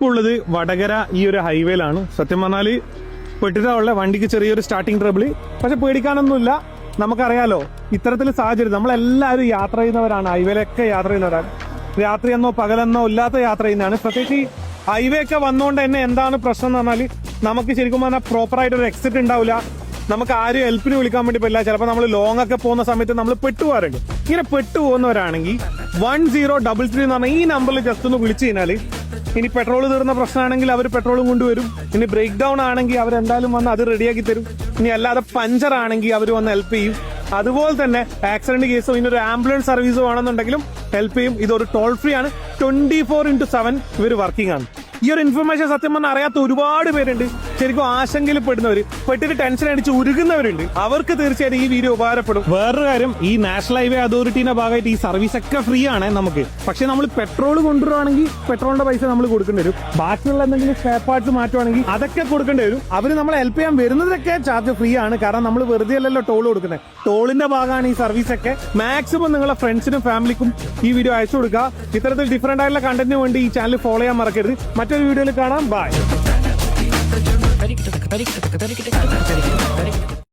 നമ്മളിപ്പോൾ ഉള്ളത് വടകര ഈ ഒരു ഹൈവേയിലാണ്. സത്യം പറഞ്ഞാല് പെട്ടിട്ടുള്ള വണ്ടിക്ക് ചെറിയൊരു സ്റ്റാർട്ടിങ് ട്രബിള്, പക്ഷെ പേടിക്കാനൊന്നുമില്ല. നമുക്കറിയാലോ ഇത്തരത്തിൽ സാഹചര്യം നമ്മളെല്ലാവരും യാത്ര ചെയ്യുന്നവരാണ്, ഹൈവേയിലൊക്കെ യാത്ര ചെയ്യുന്നവരാണ്. രാത്രിയെന്നോ പകലെന്നോ ഇല്ലാത്ത യാത്ര ചെയ്യുന്നതാണ്. പ്രത്യേകിച്ച് ഈ ഹൈവേ ഒക്കെ വന്നുകൊണ്ട് തന്നെ എന്താണ് പ്രശ്നം എന്ന് പറഞ്ഞാൽ നമുക്ക് ശരിക്കും പറഞ്ഞാൽ പ്രോപ്പറായിട്ട് ഒരു എക്സിറ്റ് ഉണ്ടാവില്ല. നമുക്ക് ആരും ഹെൽപ്പിന് വിളിക്കാൻ വേണ്ടി പറ്റില്ല. ചിലപ്പോൾ നമ്മൾ ലോങ് ഒക്കെ പോകുന്ന സമയത്ത് നമ്മൾ പെട്ടുപോകാറുണ്ട്. ഇങ്ങനെ പെട്ടുപോകുന്നവരാണെങ്കിൽ 1033 എന്ന് പറഞ്ഞാൽ ഈ നമ്പറിൽ ജസ്റ്റ് ഒന്ന് വിളിച്ചു കഴിഞ്ഞാൽ ഇനി പെട്രോൾ തീർന്ന പ്രശ്നമാണെങ്കിൽ അവർ പെട്രോളും കൊണ്ടുവരും. ഇനി ബ്രേക്ക് ഡൗൺ ആണെങ്കിൽ അവരെന്തായാലും വന്ന് അത് റെഡിയാക്കി തരും. ഇനി അല്ലാതെ പഞ്ചർ ആണെങ്കിൽ അവർ വന്ന് ഹെൽപ്പ് ചെയ്യും. അതുപോലെ തന്നെ ആക്സിഡന്റ് കേസോ ഇനി ഒരു ആംബുലൻസ് സർവീസോ ആണെന്നുണ്ടെങ്കിലും ഹെൽപ്പ് ചെയ്യും. ഇതൊരു ടോൾ ഫ്രീ ആണ്. 24/7 ഇവർ വർക്കിംഗ് ആണ്. ഈ ഒരു ഇൻഫർമേഷൻ സത്യം പറഞ്ഞാൽ അറിയാത്ത ഒരുപാട് പേരുണ്ട്. ശരിക്കും ആശങ്കയിൽ പെടുന്നവര്, പെട്ടിട്ട് ടെൻഷൻ അടിച്ച് ഉരുകുന്നവരുണ്ട്. അവർക്ക് തീർച്ചയായിട്ടും ഈ വീഡിയോ ഉപകാരപ്പെടും. വേറൊരു കാര്യം, ഈ നാഷണൽ ഹൈവേ അതോറിറ്റിയുടെ ഭാഗമായിട്ട് ഈ സർവീസ് ഒക്കെ ഫ്രീ ആണ് നമുക്ക്. പക്ഷെ നമ്മൾ പെട്രോൾ കൊണ്ടുവരുവാണെങ്കിൽ പെട്രോളിന്റെ പൈസ നമ്മൾ കൊടുക്കേണ്ടി വരും. ബാക്കിയുള്ള എന്തെങ്കിലും സ്പെയർ പാർട്സ് മാറ്റുവാണെങ്കിൽ അതൊക്കെ കൊടുക്കേണ്ടി വരും. അവർ നമ്മളെ ഹെൽപ്പ് ചെയ്യാൻ വരുന്നതൊക്കെ ചാർജ് ഫ്രീ ആണ്. കാരണം നമ്മൾ വെറുതെ അല്ലല്ലോ ടോൾ കൊടുക്കുന്നത്. ടോളിന്റെ ഭാഗമാണ് ഈ സർവീസ് ഒക്കെ. മാക്സിമം നിങ്ങളുടെ ഫ്രണ്ട്സിനും ഫാമിലിക്കും ഈ വീഡിയോ അയച്ചു കൊടുക്കുക. ഇത്തരത്തിൽ ഡിഫറെന്റ് ആയിട്ടുള്ള കണ്ടന്റിന് വേണ്ടി ഈ ചാനൽ ഫോളോ ചെയ്യാൻ മറക്കരുത്. മറ്റൊരു വീഡിയോയിൽ കാണാം. ബൈ.